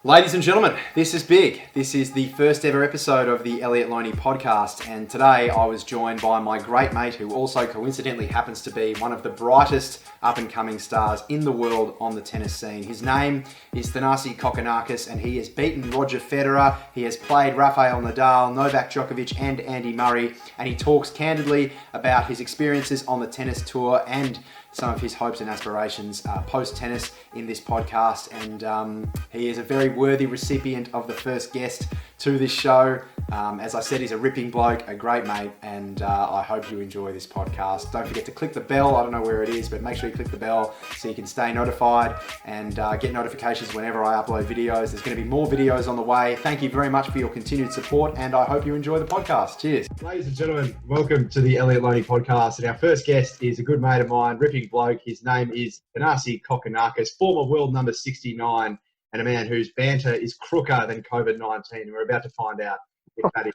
Ladies and gentlemen, this is big. This is the first ever episode of the Elliot Loney podcast, and today I was joined by my great mate who also coincidentally happens to be one of the brightest up-and-coming stars in the world on the tennis scene. His name is Thanasi Kokkinakis, and he has beaten Roger Federer, he has played Rafael Nadal, Novak Djokovic and Andy Murray, and he talks candidly about his experiences on the tennis tour and some of his hopes and aspirations post-tennis in this podcast, and he is a very worthy recipient of the first guest to this show. As I said, he's a ripping bloke, a great mate, and I hope you enjoy this podcast. Don't forget to click the bell. I don't know where it is, but make sure you click the bell so you can stay notified and get notifications whenever I upload videos. There's going to be more videos on the way. Thank you very much for your continued support, and I hope you enjoy the podcast. Cheers. Ladies and gentlemen, welcome to the Elliot Loney podcast. And our first guest is a good mate of mine, ripping bloke. His name is Thanasi Kokkinakis, former world number 69, and a man whose banter is crooker than COVID-19. And we're about to find out if that is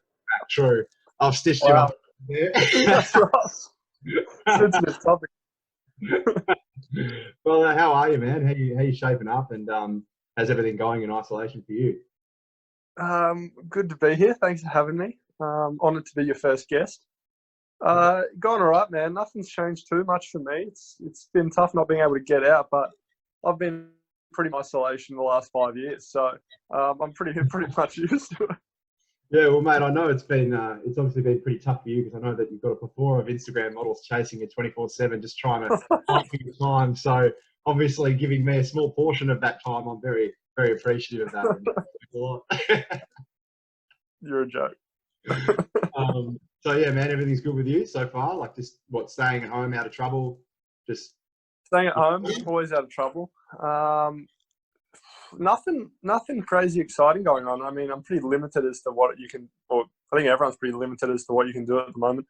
true. I've stitched him up there. That's right. Sensitive topic. Well, how are you, man? How you shaping up? And how's everything going in isolation for you? Good to be here. Thanks for having me. Honoured to be your first guest. Going all right, man. Nothing's changed too much for me. It's been tough not being able to get out, but I've been pretty much isolation the last 5 years, so I'm pretty much used to it. Yeah, well, mate, I know it's obviously been pretty tough for you because I know that you've got a plethora of Instagram models chasing you 24/7, just trying to fight for your time. So obviously, giving me a small portion of that time, I'm very, very appreciative of that. You're a joke. So yeah, man, everything's good with you so far. Like, just staying at home, out of trouble, just staying at home, always out of trouble. Nothing crazy exciting going on. I mean, I'm pretty limited as to what you can, or I think everyone's pretty limited as to what you can do at the moment.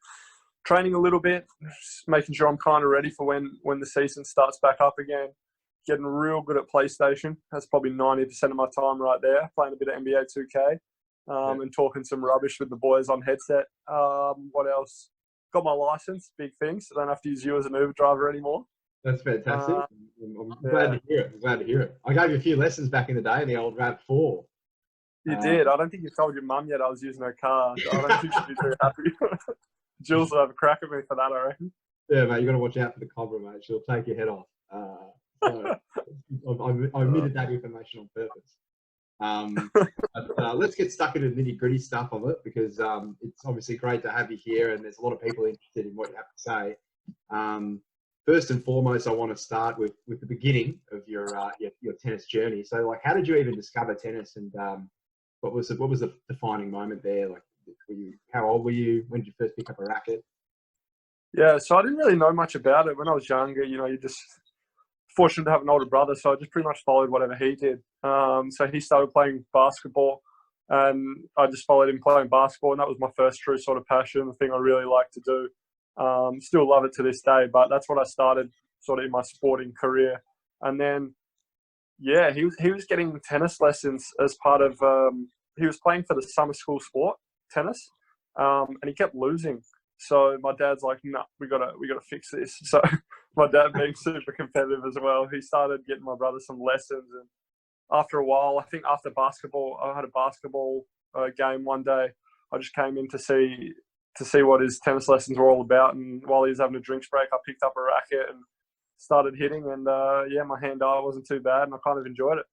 Training a little bit, just making sure I'm kind of ready for when the season starts back up again. Getting real good at PlayStation. That's probably 90% of my time right there. Playing a bit of NBA 2K. And talking some rubbish with the boys on headset. What else? Got my license, big thing, so I don't have to use you as an Uber driver anymore. That's fantastic. I'm glad to hear it. I gave you a few lessons back in the day in the old RAV4. You did. I don't think you told your mum yet I was using her car. I don't think she'd be too happy. Jules will have a crack at me for that, I reckon. Yeah, mate, you got to watch out for the cobra, mate. She'll take your head off. So I omitted that information on purpose. But let's get stuck into the nitty-gritty stuff of it because it's obviously great to have you here and there's a lot of people interested in what you have to say. First and foremost, I want to start with the beginning of your tennis journey. So, like, how did you even discover tennis, and what was the defining moment there? Like, how old were you? When did you first pick up a racket? Yeah, so I didn't really know much about it when I was younger. You know, you just fortunate to have an older brother, so I just pretty much followed whatever he did. So he started playing basketball, and I just followed him playing basketball, and that was my first true sort of passion, the thing I really like to do. Still love it to this day, but that's what I started sort of in my sporting career. And then, yeah, he was getting tennis lessons as part of, he was playing for the summer school sport, tennis, and he kept losing. So my dad's like, no, we gotta fix this. So my dad being super competitive as well, he started getting my brother some lessons. And after a while, I think after basketball, I had a basketball game one day. I just came in to see what his tennis lessons were all about. And while he was having a drinks break, I picked up a racket and started hitting. And yeah, my hand-eye wasn't too bad, and I kind of enjoyed it.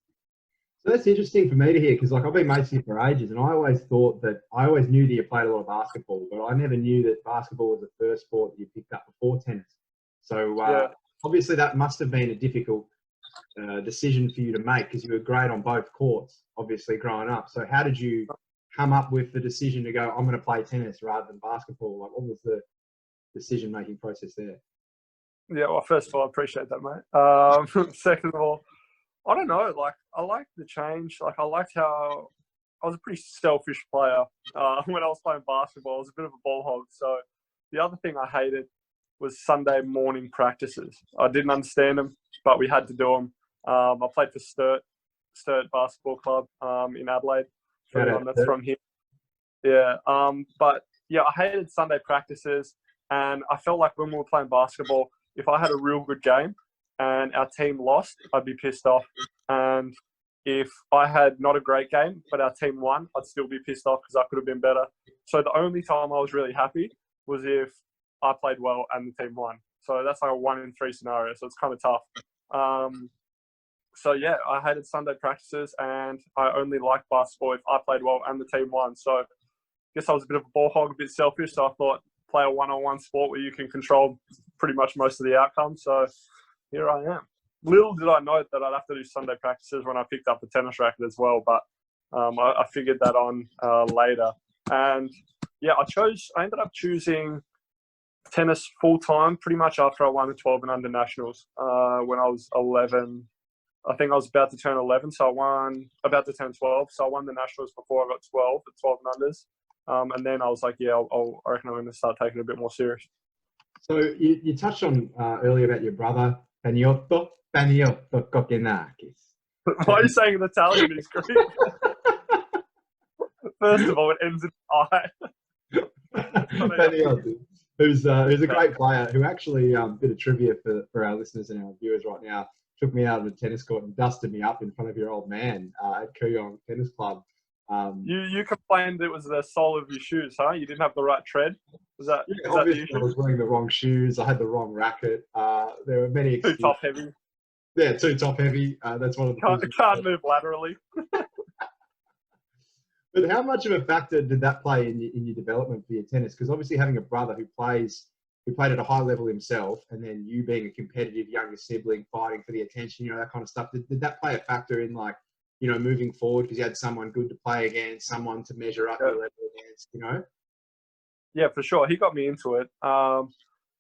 So that's interesting for me to hear because, like, I've been mates with you for ages, and I always knew that you played a lot of basketball, but I never knew that basketball was the first sport that you picked up before tennis. So obviously that must have been a difficult decision for you to make because you were great on both courts, obviously, growing up. So how did you come up with the decision to go, I'm going to play tennis rather than basketball? Like, what was the decision-making process there? Yeah, well, first of all, I appreciate that, mate. Second of all, I don't know. Like, I liked the change. Like, I liked how I was a pretty selfish player when I was playing basketball. I was a bit of a ball hog. So the other thing I hated was Sunday morning practices. I didn't understand them, but we had to do them. I played for Sturt Basketball Club in Adelaide. For anyone that's from here. Yeah. But yeah, I hated Sunday practices, and I felt like when we were playing basketball, if I had a real good game and our team lost, I'd be pissed off. And if I had not a great game, but our team won, I'd still be pissed off because I could have been better. So the only time I was really happy was if I played well and the team won. So that's like a 1 in 3 scenario. So it's kind of tough. So yeah, I hated Sunday practices, and I only liked basketball if I played well and the team won. So I guess I was a bit of a ball hog, a bit selfish. So I thought, play a one-on-one sport where you can control pretty much most of the outcomes. So here I am. Little did I know that I'd have to do Sunday practices when I picked up the tennis racket as well, but I figured that on later. And yeah, I ended up choosing tennis full-time pretty much after I won the 12 and under nationals when I was 11. I think I was about to turn 11, so about to turn 12. So I won the nationals before I got 12, at 12 and unders. And then I was like, yeah, I reckon I'm going to start taking it a bit more serious. So you touched on earlier about your brother, Thanasi Kokkinakis. Why are you saying in Italian? It's great. First of all, it ends in I. Who's a great player, who actually, bit of trivia for our listeners and our viewers right now, took me out of the tennis court and dusted me up in front of your old man at Kooyong Tennis Club. You complained it was the sole of your shoes, huh? You didn't have the right tread? Was that obviously I was wearing the wrong shoes. I had the wrong racket. There were many excuses. Too top heavy. Yeah, too top heavy. That's one of the can't move laterally. But how much of a factor did that play in your development for your tennis? Because obviously having a brother who played at a high level himself, and then you being a competitive younger sibling fighting for the attention, that kind of stuff. Did that play a factor in moving forward because you had someone good to play against, someone to measure up your level against, Yeah, for sure. He got me into it.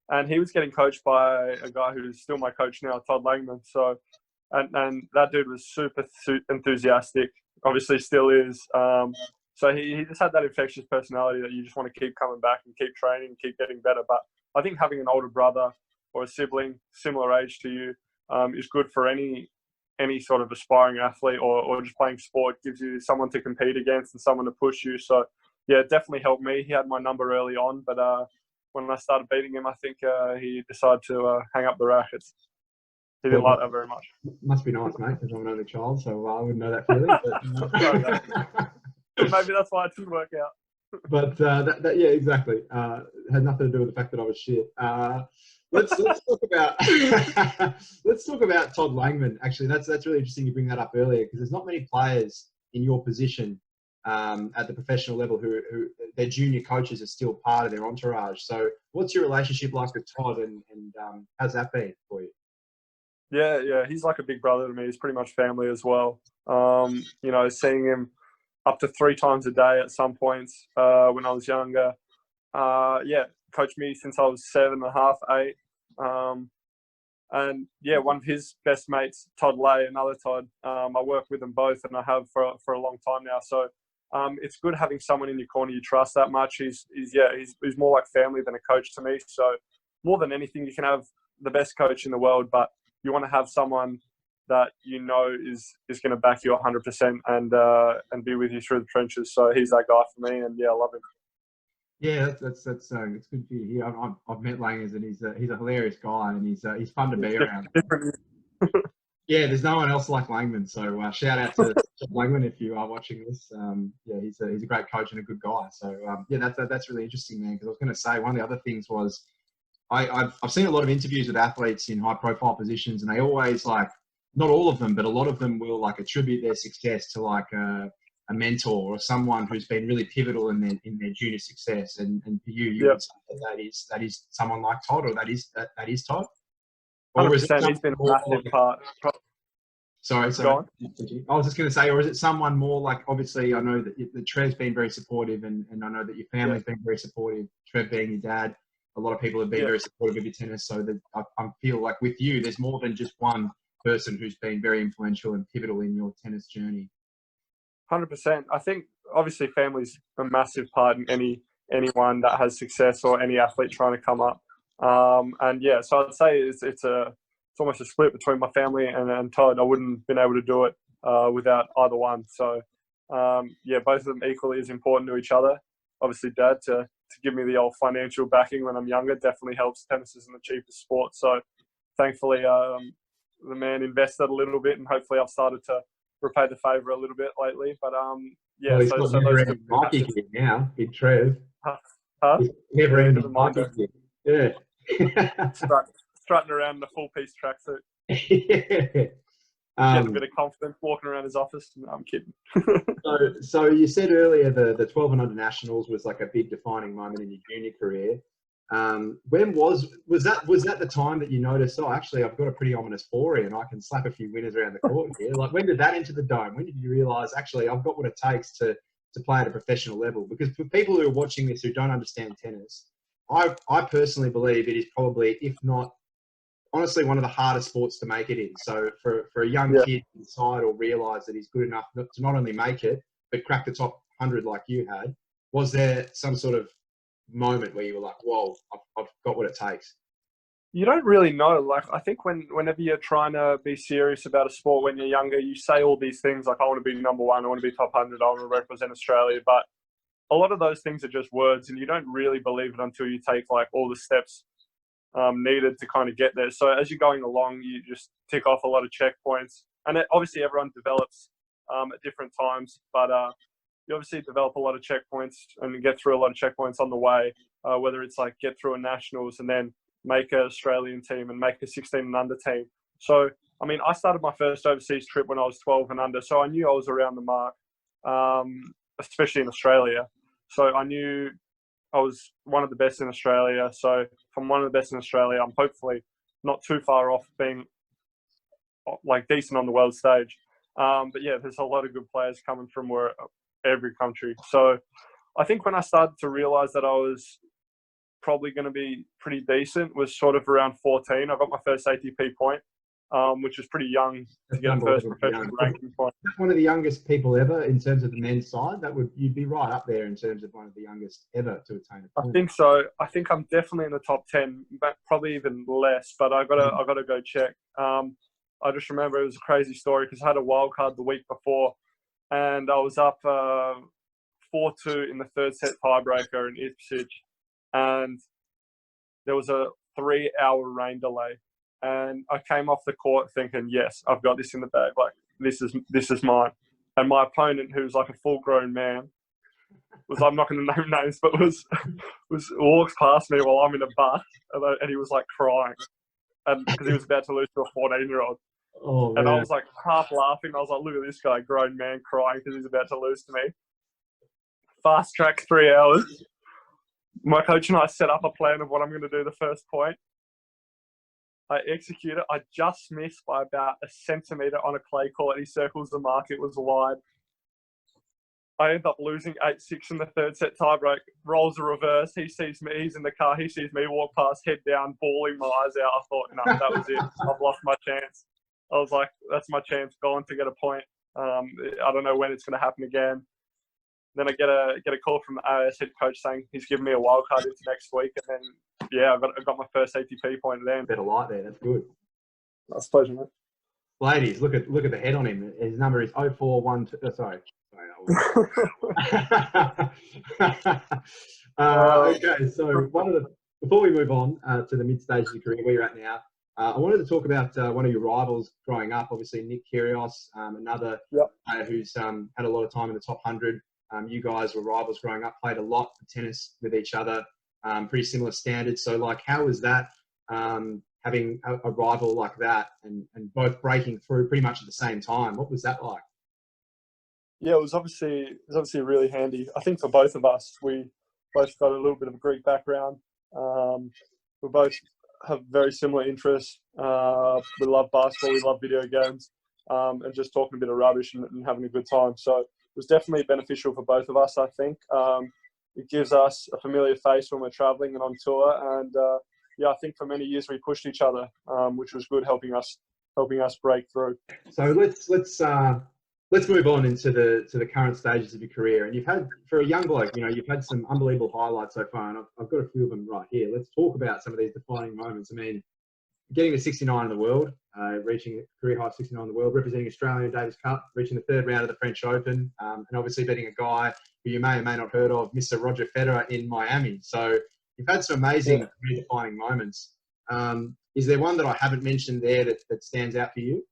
And he was getting coached by a guy who's still my coach now, Todd Langman. So, and that dude was super enthusiastic, obviously still is. So he just had that infectious personality that you just want to keep coming back and keep training, keep getting better. But I think having an older brother or a sibling similar age to you is good for any sort of aspiring athlete or just playing sport. Gives you someone to compete against and someone to push you. So yeah, it definitely helped me. He had my number early on, but when I started beating him, I think he decided to hang up the rackets. He didn't like that very much. Must be nice, mate, because I'm an only child, so I wouldn't know that feeling. But, maybe that's why it didn't work out. But yeah, exactly. Had nothing to do with the fact that I was shit. Let's talk about Todd Langman. Actually, that's really interesting you bring that up earlier, because there's not many players in your position at the professional level who their junior coaches are still part of their entourage. So what's your relationship like with Todd, and how's that been for you? Yeah, he's like a big brother to me. He's pretty much family as well. Seeing him up to 3 times a day at some points when I was younger. Coached me since I was 7.5, 8. And yeah, one of his best mates, Todd Lay, another Todd, I work with them both, and I have for a long time now. So it's good having someone in your corner you trust that much. He's more like family than a coach to me. So more than anything, you can have the best coach in the world, but you want to have someone that is going to back you 100% and be with you through the trenches. So he's that guy for me, and yeah, I love him. Yeah, that's it's good for you here. I've met Langers, and he's a hilarious guy, and he's fun to be around. Yeah, there's no one else like Langman. So shout out to Langman if you are watching this. He's a great coach and a good guy. So that's really interesting, man. Because I was going to say, one of the other things was I've seen a lot of interviews with athletes in high profile positions, and they always not all of them, but a lot of them will attribute their success to a mentor or someone who's been really pivotal in their junior success. And for you would say that is someone like Todd, or that is Todd. 100%. He's been a massive part. Sorry. I was just going to say, or is it someone more obviously I know that Trev's been very supportive, and I know that your family's been very supportive. Trev being your dad, a lot of people have been very supportive of your tennis. So that I feel like with you, there's more than just one person who's been very influential and pivotal in your tennis journey. 100%. I think obviously family's a massive part in anyone that has success or any athlete trying to come up. So I'd say it's almost a split between my family and Todd. I wouldn't have been able to do it without either one. So both of them equally as important to each other. Obviously, Dad to give me the old financial backing when I'm younger definitely helps. Tennis isn't the cheapest sport, so thankfully the man invested a little bit, and hopefully I've started to repaid the favour a little bit lately. But yeah, Well, he's so got those never two ending Mikey matches. kid now, Big Trev. Huh? He's never Yeah, ending never mind Mikey that. kid. Yeah. Strutting around in a full-piece tracksuit, Yeah. getting a bit of confidence, walking around his office. No, I'm kidding. So you said earlier the 12 and under nationals was like a big defining moment in your junior career. When was that the time that you noticed, oh, actually, I've got a pretty ominous forehand and I can slap a few winners around the court here? Like, when did that enter the dome? When did you realise, actually, I've got what it takes to play at a professional level? Because for people who are watching this who don't understand tennis, I personally believe it is probably, if not, honestly, one of the hardest sports to make it in. So for a young kid to decide or realise that he's good enough to not only make it, but crack the top 100 like you had, was there some sort of moment where you were like, whoa, I've got what it takes? You don't really know. Like, I think whenever you're trying to be serious about a sport when you're younger, you say all these things like, I want to be number one, I want to be top 100, I want to represent Australia. But a lot of those things are just words, and you don't really believe it until you take like all the steps needed to kind of get there. So as you're going along, you just tick off a lot of checkpoints. And obviously everyone develops at different times, but you obviously develop a lot of checkpoints and get through a lot of checkpoints on the way, whether it's like get through a nationals and then make an Australian team and make a 16 and under team. So, I mean, I started my first overseas trip when I was 12 and under, so I knew I was around the mark, especially in Australia. So I knew I was one of the best in Australia. So if I'm one of the best in Australia, I'm hopefully not too far off being like decent on the world stage. But yeah, there's a lot of good players coming from every country. So I think when I started to realise that I was probably going to be pretty decent was sort of around 14. I got my first ATP point, which was pretty young to get a first professional ranking point. One of the youngest people ever in terms of the men's side. You'd be right up there in terms of one of the youngest ever to attain a point. I think so. I think I'm definitely in the top 10, but probably even less. But I gotta go check. I just remember it was a crazy story because I had a wild card the week before, and I was up 4-2 in the third set tiebreaker in Ipswich, and there was a 3-hour rain delay. And I came off the court thinking, yes, I've got this in the bag. Like, this is mine. And my opponent, who's like a full-grown man, I'm not going to name names, but walks past me while I'm in a bus, and he was like crying, and because he was about to lose to a 14-year-old. Oh, and I was like half laughing. I was like, look at this guy, grown man, crying because he's about to lose to me. Fast track 3 hours. My coach and I set up a plan of what I'm going to do the first point. I execute it. I just missed by about a centimetre on a clay court. He circles the mark. It was wide. I end up losing 8-6 in the third set tiebreak. Rolls a reverse. He sees me. He's in the car. He sees me walk past, head down, bawling my eyes out. I thought, no, that was it. I've lost my chance. I was like, that's my chance gone to get a point. I don't know when it's going to happen again. Then I get a call from the AS head coach saying he's giving me a wild card into next week, and then I got my first ATP point then. Better light there. That's good. That's pleasure, mate. Ladies, look at the head on him. His number is 0412. Sorry. Okay, so before we move on to the mid stage of your career, where you're at now, I wanted to talk about one of your rivals growing up. Obviously, Nick Kyrgios, another who's had a lot of time in the top 100. You guys were rivals growing up, played a lot of tennis with each other, pretty similar standards. So, like, how was that having a rival like that and both breaking through pretty much at the same time? What was that like? Yeah, it was obviously really handy. I think for both of us, we both got a little bit of a Greek background. We both have very similar interests. We love basketball, we love video games, and just talking a bit of rubbish and having a good time. So it was definitely beneficial for both of us, I think. It gives us a familiar face when we're traveling and on tour. And I think for many years we pushed each other, which was good, helping us break through. So let's move on into the current stages of your career. And you've had, for a young bloke, you've had some unbelievable highlights so far, and I've got a few of them right here. Let's talk about some of these defining moments. I mean, getting to 69 in the world, reaching a career high of 69 in the world, representing Australia in Davis Cup, reaching the third round of the French Open, and obviously beating a guy who you may or may not heard of, Mr. Roger Federer in Miami. So you've had some amazing defining moments. Is there one that I haven't mentioned there that stands out for you?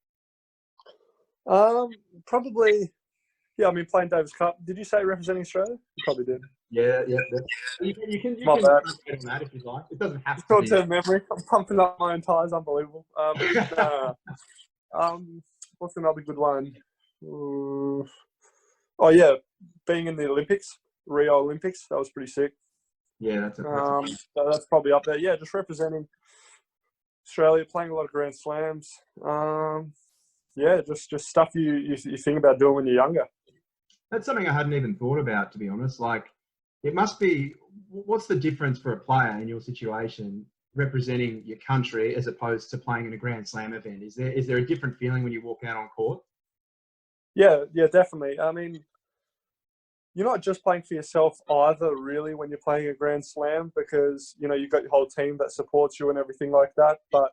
Probably. Yeah, I mean, playing Davis Cup. Did you say representing Australia? You probably did. Yeah. You can My bad. get on that if you'd like. It doesn't have to be. Short-term memory. I'm pumping up my own tyres. Unbelievable. What's another good one? Oh yeah, being in the Olympics, Rio Olympics. That was pretty sick. Yeah, So that's probably up there. Yeah, just representing Australia, playing a lot of Grand Slams. Yeah, just stuff you think about doing when you're younger. That's something I hadn't even thought about, to be honest. Like, it must be, what's the difference for a player in your situation representing your country as opposed to playing in a Grand Slam event? Is there a different feeling when you walk out on court? Yeah, definitely. I mean, you're not just playing for yourself either, really, when you're playing a Grand Slam, because, you've got your whole team that supports you and everything like that. But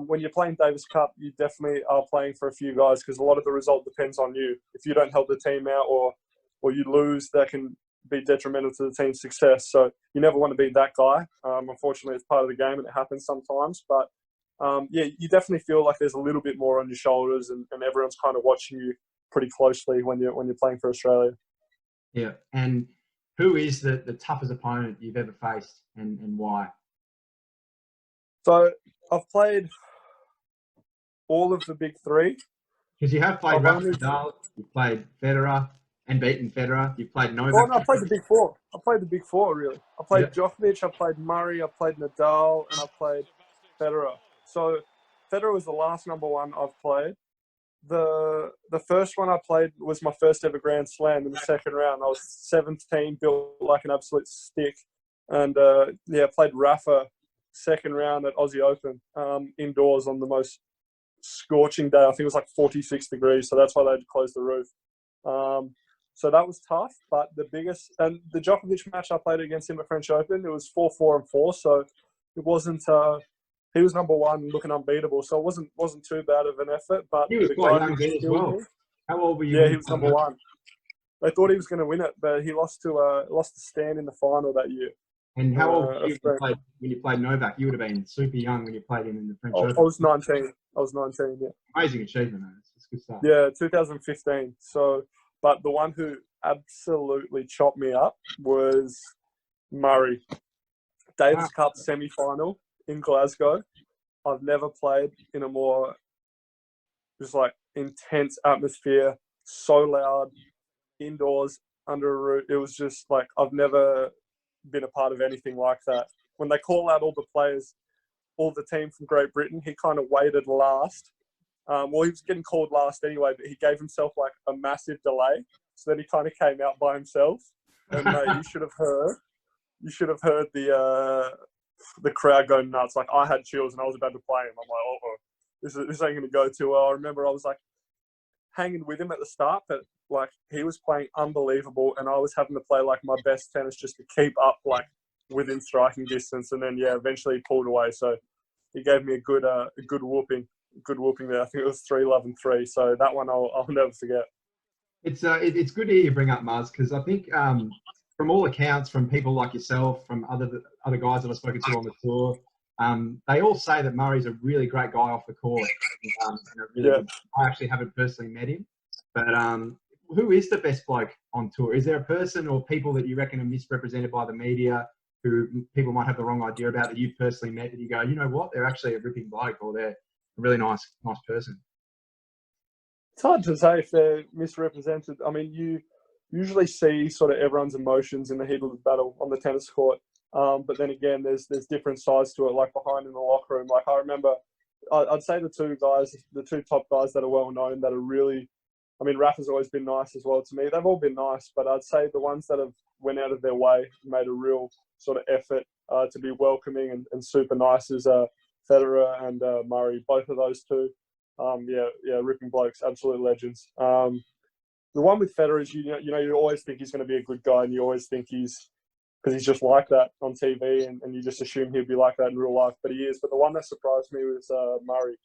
when you're playing Davis Cup, you definitely are playing for a few guys, because a lot of the result depends on you. If you don't help the team out or you lose, that can be detrimental to the team's success. So you never want to be that guy. Unfortunately, it's part of the game and it happens sometimes. But yeah, you definitely feel like there's a little bit more on your shoulders, and everyone's kind of watching you pretty closely when you're playing for Australia. Yeah. And who is the toughest opponent you've ever faced, and why? So I've played all of the big three. Because you have played Rafa Nadal, you've played Federer and beaten Federer. You've played Novak. Oh, no, I played the big four. Really. I played Djokovic, I played Murray, I played Nadal, and I played Federer. So Federer was the last number one I've played. The first one I played was my first ever Grand Slam in the second round. I was 17, built like an absolute stick. And played Rafa second round at Aussie Open, indoors on the most scorching day. I think it was like 46 degrees, so that's why they had to close the roof. So that was tough, but the biggest, and the Djokovic match I played against him at French Open, it was 4-4-4, so it wasn't, he was number one looking unbeatable, so it wasn't too bad of an effort. But he was quite young then as well. How old were you? Yeah, he was number one. They thought he was going to win it, but he lost to Stan in the final that year. And how old were you when you played Novak? You would have been super young when you played him in the French Open. I was 19. Yeah. Amazing achievement, man. It's good stuff. Yeah, 2015. So, but the one who absolutely chopped me up was Murray. Davis Cup semi-final in Glasgow. I've never played in a more just like intense atmosphere, so loud, indoors, under a roof. It was just like, I've never been a part of anything like that. When they call out all the players, all the team from Great Britain, he kind of waited last. Well, he was getting called last anyway, but he gave himself like a massive delay. So then he kind of came out by himself. And you should have heard the crowd go nuts. Like, I had chills and I was about to play him. I'm like, this ain't going to go too well. I remember I was like hanging with him at the start, but like he was playing unbelievable and I was having to play like my best tennis just to keep up like within striking distance. And then, eventually he pulled away. So he gave me a good whooping there. I think it was 3-love and 3. So that one I'll never forget. It's good to hear you bring up Muzz, because I think from all accounts, from people like yourself, from other guys that I've spoken to on the tour, they all say that Murray's a really great guy off the court. I actually haven't personally met him, but who is the best bloke on tour? Is there a person or people that you reckon are misrepresented by the media, who people might have the wrong idea about, that you've personally met, that you go, you know what, they're actually a ripping bloke, or they're a really nice person? It's hard to say if they're misrepresented. I mean, you usually see sort of everyone's emotions in the heat of the battle on the tennis court. But then again, there's different sides to it, like behind in the locker room. Like I remember, I'd say the two top guys that are well known, that are really, I mean, Rafa's always been nice as well to me. They've all been nice, but I'd say the ones that have went out of their way, made a real sort of effort to be welcoming and super nice, is Federer and Murray. Both of those two, ripping blokes, absolute legends. The one with Federer is, you always think he's going to be a good guy, and you always think because he's just like that on TV, and you just assume he'd be like that in real life, but he is. But the one that surprised me was Murray.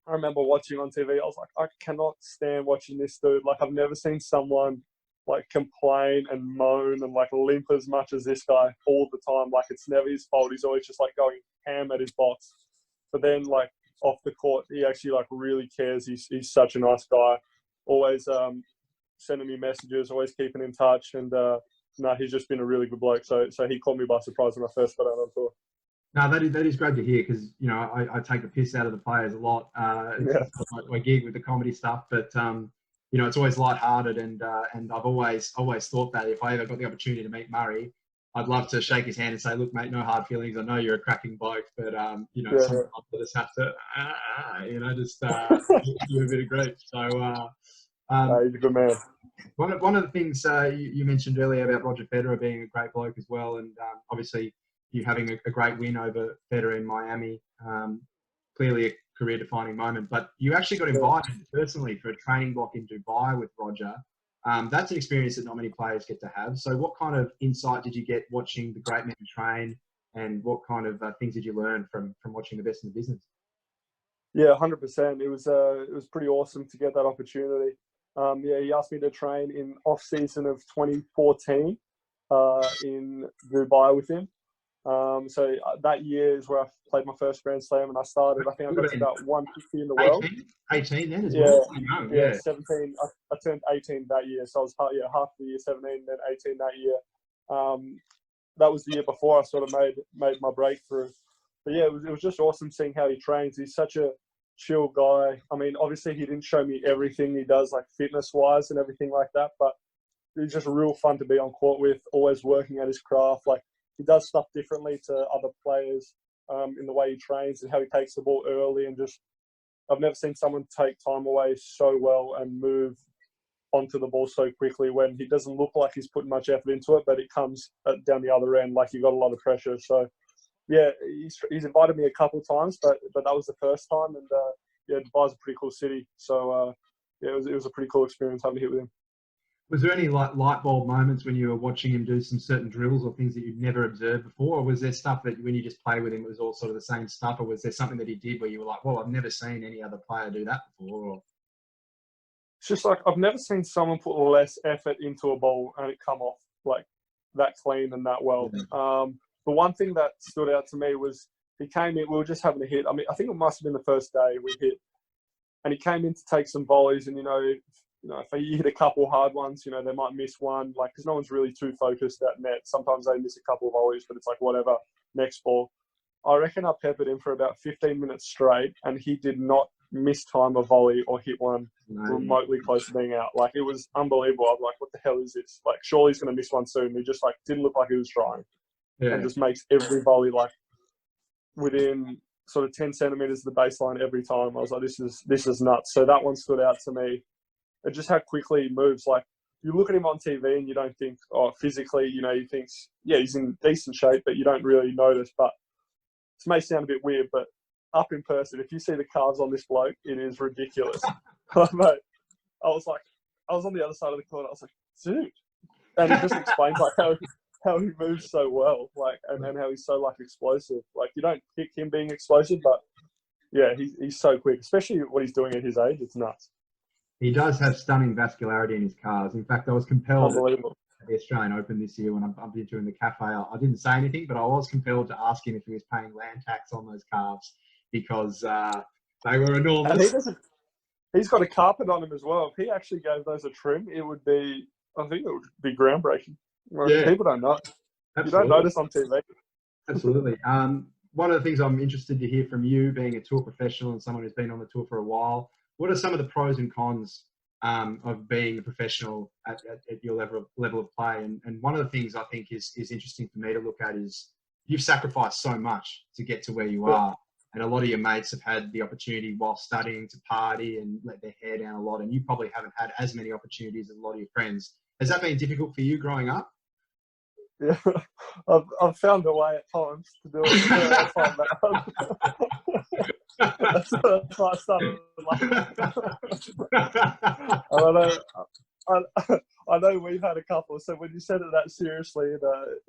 I remember watching on TV, I was like, I cannot stand watching this dude. Like, I've never seen someone like complain and moan and like limp as much as this guy all the time. Like, it's never his fault. He's always just like going ham at his box. But then like off the court, he actually like really cares. He's such a nice guy. Always sending me messages, always keeping in touch, and no, he's just been a really good bloke. So he caught me by surprise when I first got out on tour. No, that is great to hear because, you know, I take the piss out of the players a lot. It's my gig with the comedy stuff, but you know, it's always lighthearted, and I've always thought that if I ever got the opportunity to meet Murray, I'd love to shake his hand and say, look, mate, no hard feelings. I know you're a cracking bloke, but you know, sometimes I just have to, you know, just give you a bit of grief. So he's a good man. One of the things you mentioned earlier about Roger Federer being a great bloke as well, and obviously you having a great win over Federer in Miami, clearly a career-defining moment. But you actually got invited personally for a training block in Dubai with Roger. That's an experience that not many players get to have. So what kind of insight did you get watching the great men train, and what kind of things did you learn from watching the best in the business? Yeah, 100%. It was pretty awesome to get that opportunity. He asked me to train in off-season of 2014 in Dubai with him. So that year is where I played my first Grand Slam, and I started. I think I got to about 150 in the world. 18 then as well. Yeah, 17. I turned 18 that year, so I was half the year 17, then 18 that year. That was the year before I sort of made my breakthrough. But yeah, it was just awesome seeing how he trains. He's such a chill guy. I mean, obviously he didn't show me everything he does, like fitness-wise and everything like that, but he's just real fun to be on court with, always working at his craft. Like, he does stuff differently to other players in the way he trains and how he takes the ball early, and just, I've never seen someone take time away so well and move onto the ball so quickly when he doesn't look like he's putting much effort into it, but it comes down the other end like you got a lot of pressure. So yeah, he's invited me a couple of times, but that was the first time, and yeah, Dubai's a pretty cool city. So yeah, it was a pretty cool experience having to hit with him. Was there any like light bulb moments when you were watching him do some certain drills or things that you'd never observed before? Or was there stuff that when you just play with him, it was all sort of the same stuff? Or was there something that he did where you were like, well, I've never seen any other player do that before? Or... It's just like, I've never seen someone put less effort into a ball and it come off like that clean and that well. The one thing that stood out to me was he came in, we were just having a hit. I mean, I think it must have been the first day we hit. And he came in to take some volleys, and, you know, if you hit a couple hard ones, you know, they might miss one, like, because no one's really too focused at net. Sometimes they miss a couple of volleys, but it's like, whatever, next ball. I reckon I peppered him for about 15 minutes straight, and he did not miss time a volley or hit one remotely close to being out. Like, it was unbelievable. I'm like, what the hell is this? Like, surely he's going to miss one soon. He just, like, didn't look like he was trying. And just makes every volley, like, within sort of 10 centimeters of the baseline every time. I was like, this is nuts. So that one stood out to me. And just how quickly he moves. Like, you look at him on TV and you don't think, oh, physically, you know, you think, yeah, he's in decent shape, but you don't really notice. But this may sound a bit weird, but up in person, if you see the calves on this bloke, it is ridiculous. Mate, I was on the other side of the court. I was like, dude. And he just explains like how he moves so well, like, and how he's so like explosive. Like, you don't pick him being explosive, but yeah, he's so quick, especially what he's doing at his age. It's nuts. He does have stunning vascularity in his calves. In fact, I was compelled at the Australian Open this year when I bumped into him in the cafe. I didn't say anything, but I was compelled to ask him if he was paying land tax on those calves because they were enormous. And he's got a carpet on him as well. If he actually gave those a trim, I think it would be groundbreaking. Yeah. People don't know. Absolutely. You don't notice on TV. Absolutely. One of the things I'm interested to hear from you, being a tour professional and someone who's been on the tour for a while, what are some of the pros and cons of being a professional at your level of play? And one of the things I think is interesting for me to look at is you've sacrificed so much to get to where you are. And a lot of your mates have had the opportunity while studying to party and let their hair down a lot. And you probably haven't had as many opportunities as a lot of your friends. Has that been difficult for you growing up? Yeah, I've found a way at times to do it. That's why I started I know we've had a couple, so when you said it that seriously, it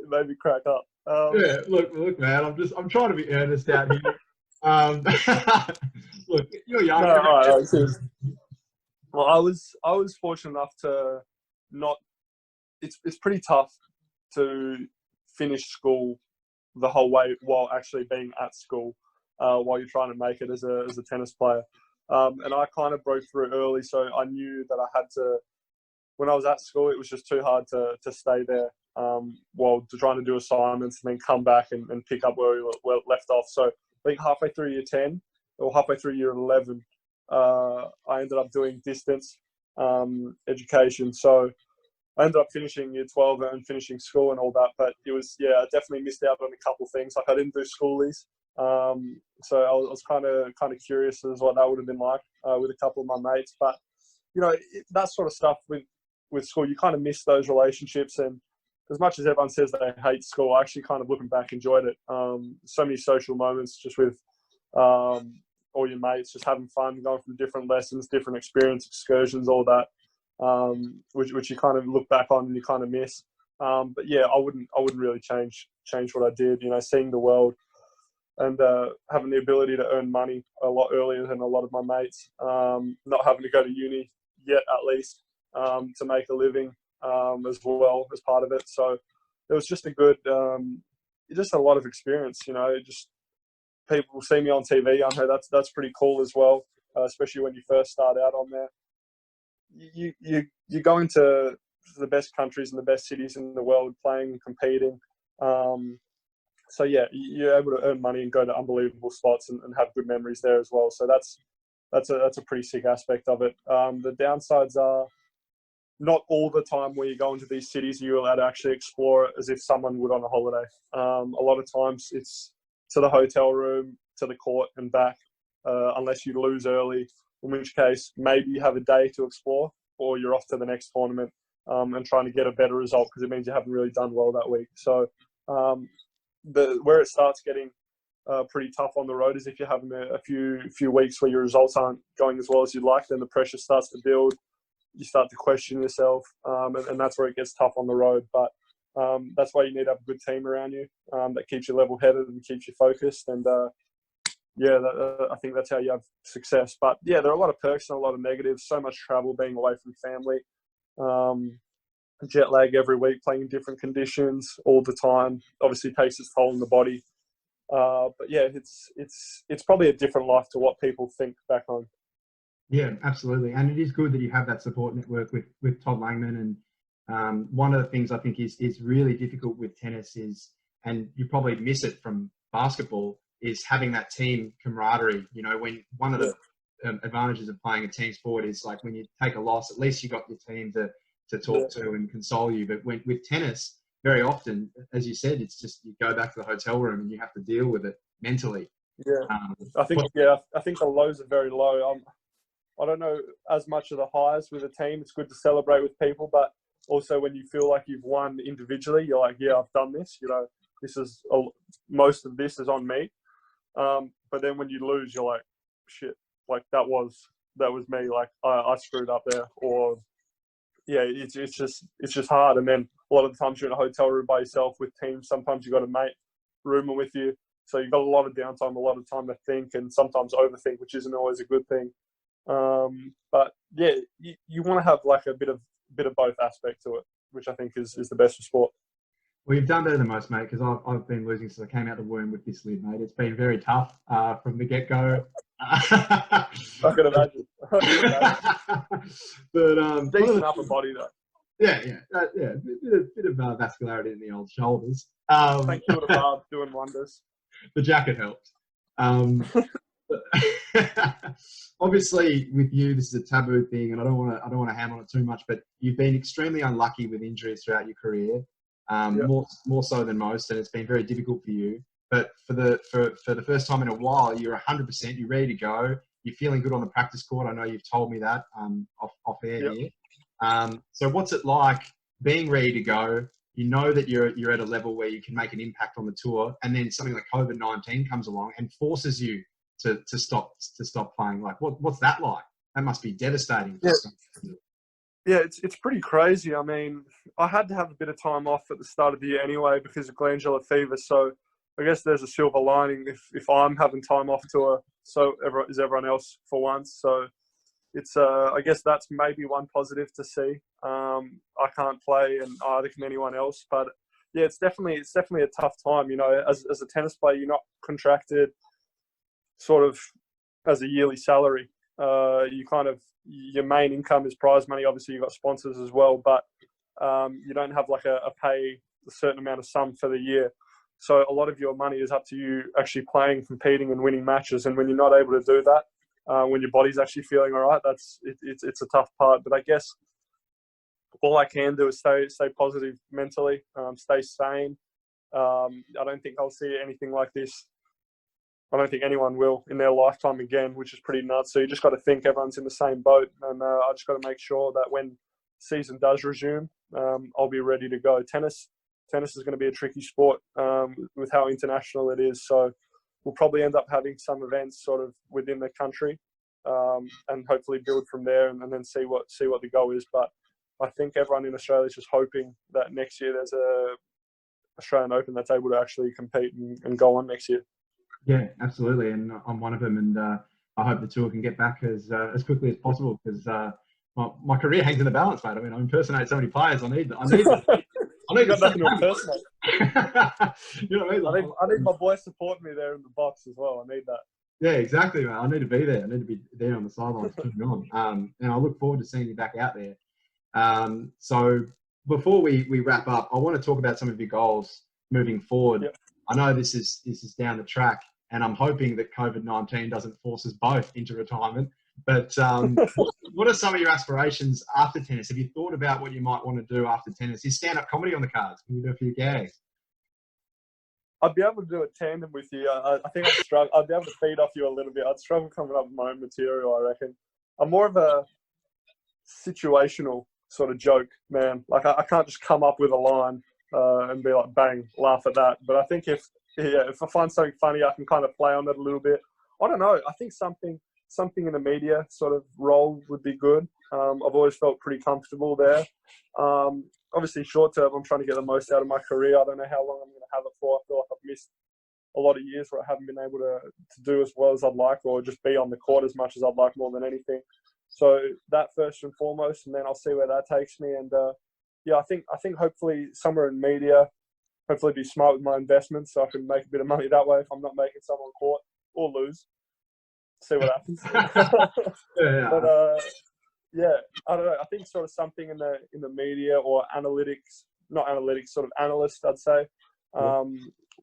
made me crack up. Yeah, look, man, I'm trying to be earnest out here. Look, you're young. No, well, I was fortunate enough to not. It's pretty tough to finish school the whole way while actually being at school. while you're trying to make it as a tennis player. And I kind of broke through early, so I knew that I had to. When I was at school, it was just too hard to stay there while trying to do assignments and then come back and pick up where we were left off. So I think halfway through year 10 or halfway through year 11, I ended up doing distance education. So I ended up finishing year 12 and finishing school and all that. But it was, I definitely missed out on a couple of things. Like I didn't do schoolies. So I was kind of curious as what that would have been like with a couple of my mates. But, that sort of stuff with school, you kind of miss those relationships. And as much as everyone says they hate school, I actually kind of looking back enjoyed it. So many social moments just with all your mates, just having fun, going through different lessons, different experience, excursions, all that, which you kind of look back on and you kind of miss. But yeah, I wouldn't really change what I did. Seeing the world and having the ability to earn money a lot earlier than a lot of my mates, not having to go to uni yet at least, to make a living as well as part of it. So it was just just a lot of experience. Just people see me on TV. I know that's pretty cool as well, especially when you first start out on there. You go into the best countries and the best cities in the world playing and competing. So yeah, you're able to earn money and go to unbelievable spots and have good memories there as well. So that's a pretty sick aspect of it. The downsides are not all the time where you go into these cities you're allowed to actually explore it as if someone would on a holiday. A lot of times it's to the hotel room, to the court and back, unless you lose early, in which case maybe you have a day to explore or you're off to the next tournament and trying to get a better result because it means you haven't really done well that week. So where it starts getting pretty tough on the road is if you're having a few weeks where your results aren't going as well as you'd like, then the pressure starts to build. You start to question yourself, and that's where it gets tough on the road. But that's why you need to have a good team around you that keeps you level-headed and keeps you focused. And I think that's how you have success. But yeah, there are a lot of perks and a lot of negatives. So much travel, being away from family, jet lag every week, playing in different conditions all the time. Obviously, takes its toll on the body. But yeah, it's probably a different life to what people think back home. Yeah, absolutely. And it is good that you have that support network with Todd Langman. And one of the things I think is really difficult with tennis is, and you probably miss it from basketball, is having that team camaraderie. When one of the advantages of playing a team sport is like when you take a loss, at least you got your team to talk to and console you. But with tennis, very often, as you said, it's just you go back to the hotel room and you have to deal with it mentally. Yeah, I think the lows are very low. I don't know as much of the highs with a team. It's good to celebrate with people, but also when you feel like you've won individually, you're like, yeah, I've done this. This is most of this is on me. But then when you lose, you're like, shit, like that was me. Like I screwed up there, or yeah, it's just hard. And then a lot of the times you're in a hotel room by yourself with teams. Sometimes you got a mate rooming with you, so you've got a lot of downtime, a lot of time to think, and sometimes overthink, which isn't always a good thing. But yeah, you want to have like a bit of both aspect to it, which I think is the best for sport. Well, you've done better than most, mate, because I've been losing since I came out the womb with this lid, mate. It's been very tough from the get-go. I can imagine. But decent upper body though. Yeah, a bit of vascularity in the old shoulders. Thank you to Barb doing wonders. The jacket helps. Obviously, with you, this is a taboo thing, and I don't want to ham on it too much. But you've been extremely unlucky with injuries throughout your career, more so than most, and it's been very difficult for you. But for the first time in a while, you're 100%. You're ready to go. You're feeling good on the practice court. I know you've told me that off air here. So what's it like being ready to go? You know that you're at a level where you can make an impact on the tour, and then something like COVID-19 comes along and forces you to stop playing. Like what's that like? That must be devastating. Yeah, it's pretty crazy. I mean, I had to have a bit of time off at the start of the year anyway because of glandular fever. So I guess there's a silver lining if I'm having time off tour, so is everyone else for once. So it's I guess that's maybe one positive to see. I can't play, and neither can anyone else. But yeah, it's definitely a tough time. As a tennis player, you're not contracted. sort of as a yearly salary. Your main income is prize money. Obviously, you've got sponsors as well, but you don't have like a pay a certain amount of sum for the year. So a lot of your money is up to you actually playing, competing, and winning matches. And when you're not able to do that, when your body's actually feeling all right, it's a tough part. But I guess all I can do is stay positive mentally, stay sane. I don't think I'll see anything like this. I don't think anyone will in their lifetime again, which is pretty nuts. So you just got to think everyone's in the same boat. And I just got to make sure that when season does resume, I'll be ready to go. Tennis is going to be a tricky sport with how international it is. So we'll probably end up having some events sort of within the country and hopefully build from there and then see what the goal is. But I think everyone in Australia is just hoping that next year there's a Australian Open that's able to actually compete and go on next year. Yeah, absolutely. And I'm one of them. And I hope the tour can get back as quickly as possible because my career hangs in the balance, mate. I mean, I impersonate so many players. I need got nothing to impersonate. You know what I mean? I need my boys supporting me there in the box as well. I need that. Yeah, exactly, mate. I need to be there. I need to be there on the sidelines putting on. And I look forward to seeing you back out there. So before we wrap up, I want to talk about some of your goals moving forward. Yep. I know this is down the track, and I'm hoping that COVID-19 doesn't force us both into retirement. But what are some of your aspirations after tennis? Have you thought about what you might want to do after tennis? Is stand-up comedy on the cards? Can you do a few gags? I'd be able to do a tandem with you. I think I'd struggle. I'd be able to feed off you a little bit. I'd struggle coming up with my own material, I reckon. I'm more of a situational sort of joke, man. Like I can't just come up with a line and be like, bang, laugh at that. But I think if I find something funny, I can kind of play on it a little bit. I don't know. I think something in the media sort of role would be good. I've always felt pretty comfortable there. Obviously, short term, I'm trying to get the most out of my career. I don't know how long I'm going to have it for. I feel like I've missed a lot of years where I haven't been able to do as well as I'd like or just be on the court as much as I'd like more than anything. So that first and foremost, and then I'll see where that takes me. And I think hopefully somewhere in media, hopefully be smart with my investments so I can make a bit of money that way if I'm not making some on court or lose. See what happens. Yeah. But I don't know. I think sort of something in the media or analytics, not analytics, sort of analyst, I'd say.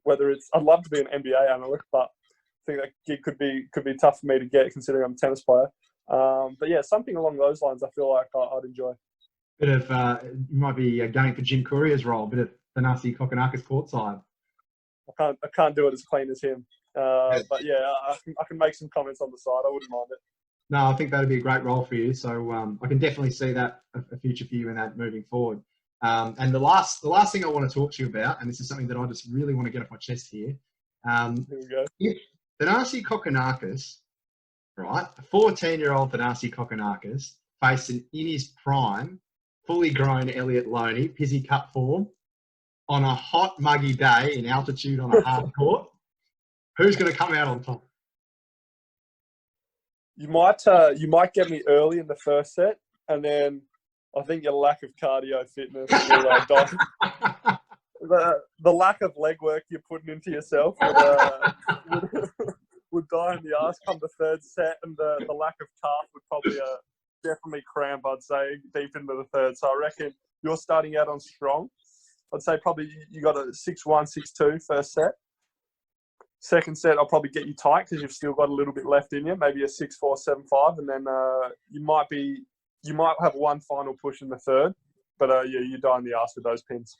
Whether it's, I'd love to be an NBA analyst, but I think that gig could be tough for me to get considering I'm a tennis player. But yeah, something along those lines, I feel like I'd enjoy. Bit of you might be going for Jim Courier's role. Bit of Thanasi Kokkinakis courtside. I can't do it as clean as him. But yeah, I can make some comments on the side. I wouldn't mind it. No, I think that'd be a great role for you. So I can definitely see that a future for you in that moving forward. And the last thing I want to talk to you about, and this is something that I just really want to get off my chest here. Here we go. If Thanasi Kokkinakis, right, a 14-year-old Thanasi Kokkinakis faced in his prime, fully grown Elliot Loney, Pizzy Cup form, on a hot, muggy day in altitude on a hard court, who's going to come out on top? You might get me early in the first set, and then I think your lack of cardio fitness will die. The lack of leg work you're putting into yourself would die in the ass come the third set, and the lack of calf would probably definitely cramp, I'd say, deep into the third. So I reckon you're starting out on strong. I'd say probably you got a 6-1, 6-2 first set. Second set, I'll probably get you tight because you've still got a little bit left in you, maybe a 6-4, 7-5, and then you might have one final push in the third, but you die in the ass with those pins.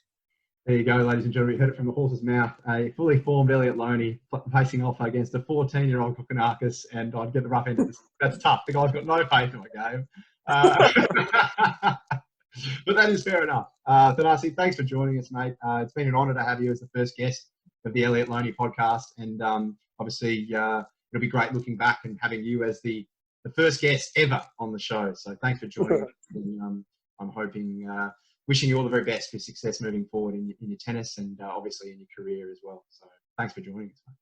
There you go, ladies and gentlemen. You heard it from the horse's mouth. A fully formed Elliot Loney facing off against a 14-year-old Kokkinakis, and I'd get the rough end of this. That's tough. The guy's got no faith in my game. But that is fair enough. Thanasi, thanks for joining us, mate. It's been an honour to have you as the first guest of the Elliot Loney podcast, and obviously it'll be great looking back and having you as the first guest ever on the show. So thanks for joining us. And, I'm hoping, wishing you all the very best for success moving forward in your tennis and obviously in your career as well. So thanks for joining us, mate.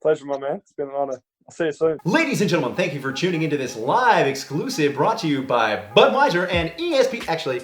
Pleasure, my man. It's been an honour. I'll see you soon. Ladies and gentlemen, thank you for tuning into this live exclusive brought to you by Budweiser and ESP. Actually,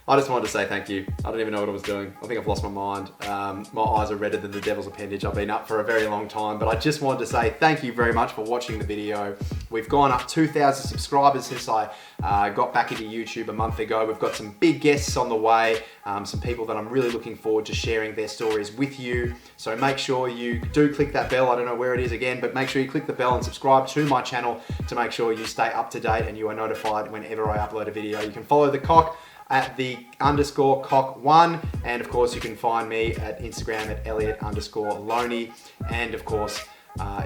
I just wanted to say thank you. I don't even know what I was doing. I think I've lost my mind. My eyes are redder than the devil's appendage. I've been up for a very long time, but I just wanted to say thank you very much for watching the video. We've gone up 2,000 subscribers since I got back into YouTube a month ago. We've got some big guests on the way, some people that I'm really looking forward to sharing their stories with you. So make sure you do click that bell. I don't know where it is again, but make sure you click the bell and subscribe to my channel to make sure you stay up to date and you are notified whenever I upload a video. You can follow the cock at the _cock1, and of course you can find me at Instagram at Elliot_Loney, and of course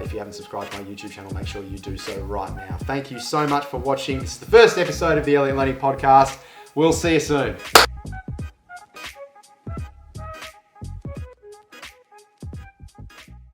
if you haven't subscribed to my YouTube channel, make sure you do so right now. Thank you so much for watching. This is the first episode of the Elliot Loney podcast. We'll see you soon.